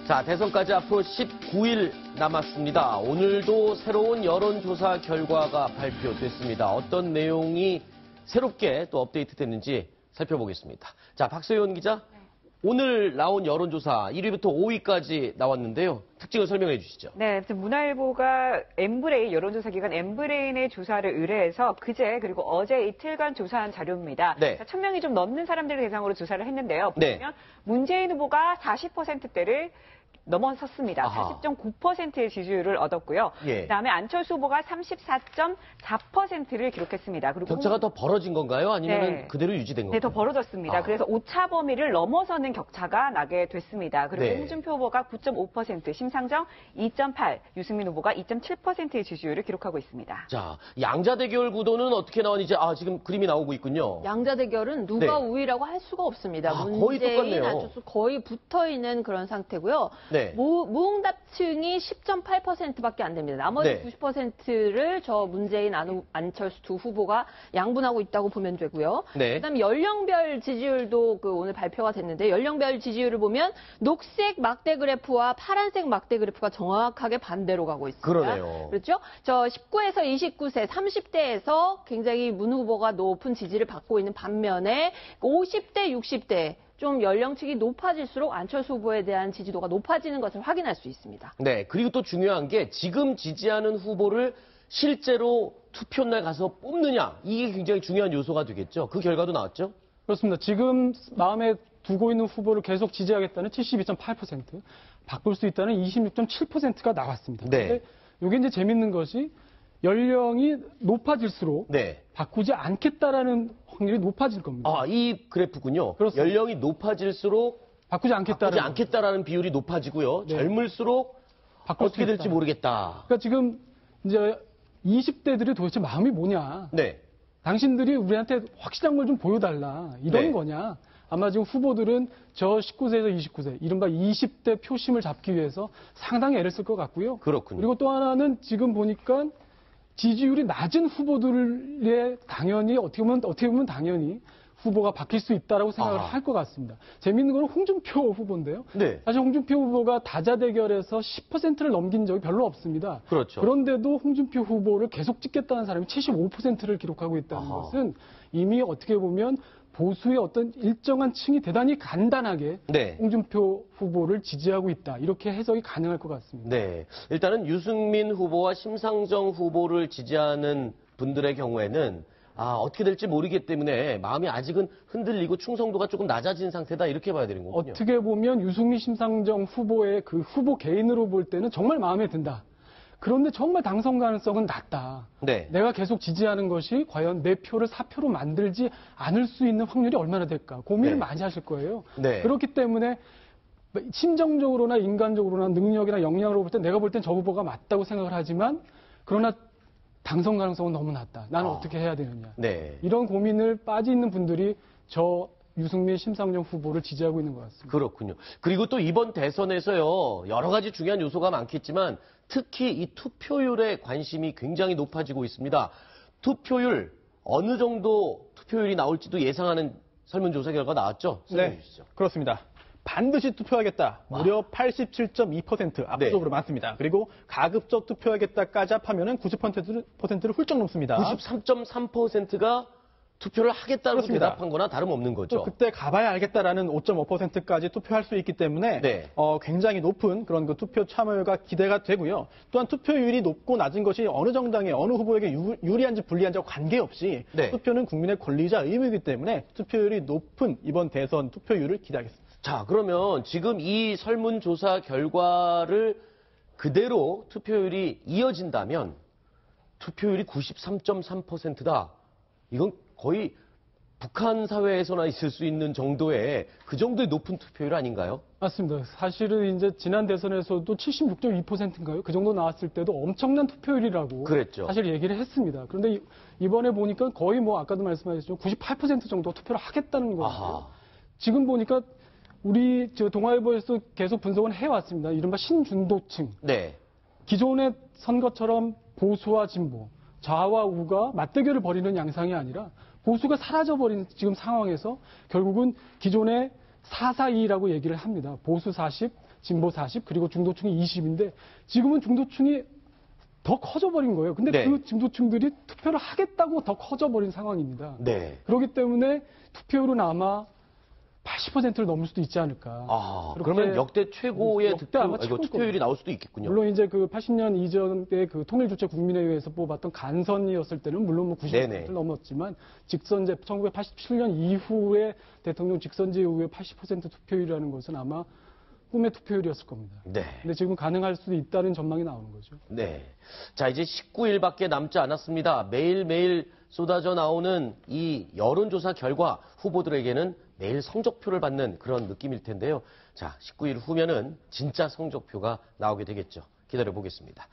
자, 대선까지 앞으로 19일 남았습니다. 오늘도 새로운 여론조사 결과가 발표됐습니다. 어떤 내용이 새롭게 또 업데이트 됐는지 살펴보겠습니다. 자, 박소연 기자. 오늘 나온 여론조사 1위부터 5위까지 나왔는데요. 특징을 설명해 주시죠. 네, 문화일보가 엠브레인, 여론조사 기관 엠브레인의 조사를 의뢰해서 그제 그리고 어제 이틀간 조사한 자료입니다. 네. 1,000명이 좀 넘는 사람들을 대상으로 조사를 했는데요. 네. 보면 문재인 후보가 40%대를 넘어섰습니다. 40.9%의 지지율을 얻었고요. 예. 그다음에 안철수 후보가 34.4%를 기록했습니다. 그리고 격차가 더 벌어진 건가요? 아니면 네. 그대로 유지된 건가요? 네, 더 벌어졌습니다. 그래서 오차 범위를 넘어서는 격차가 나게 됐습니다. 그리고 네. 홍준표 후보가 9.5%, 심상정 2.8%, 유승민 후보가 2.7%의 지지율을 기록하고 있습니다. 자, 양자 대결 구도는 어떻게 나오는지 지금 그림이 나오고 있군요. 양자 대결은 누가 네. 우위라고 할 수가 없습니다. 거의 문재인, 똑같네요. 안철수 거의 붙어 있는 그런 상태고요. 네. 무응답층이 10.8%밖에 안 됩니다. 나머지 네. 90%를 저 문재인, 안철수 두 후보가 양분하고 있다고 보면 되고요. 네. 그다음에 연령별 지지율도 오늘 발표가 됐는데 연령별 지지율을 보면 녹색 막대 그래프와 파란색 막대 그래프가 정확하게 반대로 가고 있습니다. 그러네요. 그렇죠? 저 19에서 29세, 30대에서 굉장히 문 후보가 높은 지지를 받고 있는 반면에 50대, 60대 좀 연령층이 높아질수록 안철수 후보에 대한 지지도가 높아지는 것을 확인할 수 있습니다. 네, 그리고 또 중요한 게 지금 지지하는 후보를 실제로 투표날 가서 뽑느냐, 이게 굉장히 중요한 요소가 되겠죠. 그 결과도 나왔죠? 그렇습니다. 지금 마음에 두고 있는 후보를 계속 지지하겠다는 72.8%, 바꿀 수 있다는 26.7%가 나왔습니다. 네. 근데 이게 이제 재밌는 것이 연령이 높아질수록 네. 바꾸지 않겠다라는 확률이 높아질 겁니다. 이 그래프군요. 그렇습니다. 연령이 높아질수록 바꾸지 바꾸지 않겠다라는 비율이 높아지고요. 네. 젊을수록 바꿀 어떻게 수 될지 있다. 모르겠다. 그러니까 지금 이제 20대들이 도대체 마음이 뭐냐. 네. 당신들이 우리한테 확실한 걸 좀 보여달라. 이런 네. 거냐. 아마 지금 후보들은 저 19세에서 29세, 이른바 20대 표심을 잡기 위해서 상당히 애를 쓸 것 같고요. 그렇군요. 그리고 또 하나는 지금 보니까 지지율이 낮은 후보들의 당연히 어떻게 보면 당연히 후보가 바뀔 수 있다라고 생각을 할 것 같습니다. 재밌는 건 홍준표 후보인데요. 네. 사실 홍준표 후보가 다자 대결에서 10%를 넘긴 적이 별로 없습니다. 그렇죠. 그런데도 홍준표 후보를 계속 찍겠다는 사람이 75%를 기록하고 있다는 것은 이미 어떻게 보면 보수의 어떤 일정한 층이 대단히 간단하게 네. 홍준표 후보를 지지하고 있다. 이렇게 해석이 가능할 것 같습니다. 네. 일단은 유승민 후보와 심상정 후보를 지지하는 분들의 경우에는 어떻게 될지 모르기 때문에 마음이 아직은 흔들리고 충성도가 조금 낮아진 상태다 이렇게 봐야 되는 거군요. 어떻게 보면 유승민, 심상정 후보의 그 후보 개인으로 볼 때는 정말 마음에 든다. 그런데 정말 당선 가능성은 낮다. 네. 내가 계속 지지하는 것이 과연 내 표를 사표로 만들지 않을 수 있는 확률이 얼마나 될까 고민을 네. 많이 하실 거예요. 네. 그렇기 때문에 심정적으로나 인간적으로나 능력이나 역량으로 볼 때 내가 볼 땐 저 후보가 맞다고 생각을 하지만 그러나 당선 가능성은 너무 낮다. 나는 어떻게 해야 되느냐. 네. 이런 고민을 빠져 있는 분들이 저 유승민, 심상정 후보를 지지하고 있는 것 같습니다. 그렇군요. 그리고 또 이번 대선에서요, 여러 가지 중요한 요소가 많겠지만 특히 이 투표율에 관심이 굉장히 높아지고 있습니다. 투표율, 어느 정도 투표율이 나올지도 예상하는 설문조사 결과 나왔죠? 설명해 주시죠. 그렇습니다. 반드시 투표하겠다. 무려 87.2% 압도적으로 많습니다. 그리고 가급적 투표하겠다까지 합하면 90%를 훌쩍 넘습니다. 93.3%가 투표를 하겠다고 그렇습니다. 대답한 거나 다름없는 거죠. 또 그때 가봐야 알겠다라는 5.5%까지 투표할 수 있기 때문에 네. 굉장히 높은 그런 그 투표 참여가 기대가 되고요. 또한 투표율이 높고 낮은 것이 어느 정당의 어느 후보에게 유리한지 불리한지와 관계없이 네. 투표는 국민의 권리자 의무이기 때문에 투표율이 높은 이번 대선 투표율을 기대하겠습니다. 자, 그러면 지금 이 설문조사 결과를 그대로 투표율이 이어진다면 투표율이 93.3%다. 이건 거의 북한 사회에서나 있을 수 있는 정도의 그 정도의 높은 투표율 아닌가요? 맞습니다. 사실은 이제 지난 대선에서도 76.2%인가요? 그 정도 나왔을 때도 엄청난 투표율이라고 그랬죠. 사실 얘기를 했습니다. 그런데 이번에 보니까 거의 아까도 말씀하셨죠. 98% 정도 투표를 하겠다는 거예요. 지금 보니까 우리 동아일보에서 계속 분석을 해왔습니다. 이른바 신중도층. 네. 기존의 선거처럼 보수와 진보, 좌와 우가 맞대결을 벌이는 양상이 아니라 보수가 사라져버린 지금 상황에서 결국은 기존의 442라고 얘기를 합니다. 보수 40, 진보 40, 그리고 중도층이 20인데 지금은 중도층이 더 커져버린 거예요. 근데 네. 그 중도층들이 투표를 하겠다고 더 커져버린 상황입니다. 네. 그렇기 때문에 투표율은 아마 80%를 넘을 수도 있지 않을까. 아, 그렇게 그러면 역대 최고의 역대 아마 최고일 투표율이 겁니다. 나올 수도 있겠군요. 물론 이제 그 80년 이전에 그 통일주체 국민회의에서 뽑았던 간선이었을 때는 물론 뭐 90%를 네네. 넘었지만 직선제 1987년 이후에 대통령 직선제 이후에 80% 투표율이라는 것은 아마 꿈의 투표율이었을 겁니다. 네. 근데 지금 가능할 수도 있다는 전망이 나오는 거죠. 네. 자, 이제 19일밖에 남지 않았습니다. 매일매일 쏟아져 나오는 이 여론조사 결과 후보들에게는 매일 성적표를 받는 그런 느낌일 텐데요. 자, 19일 후면은 진짜 성적표가 나오게 되겠죠. 기다려 보겠습니다.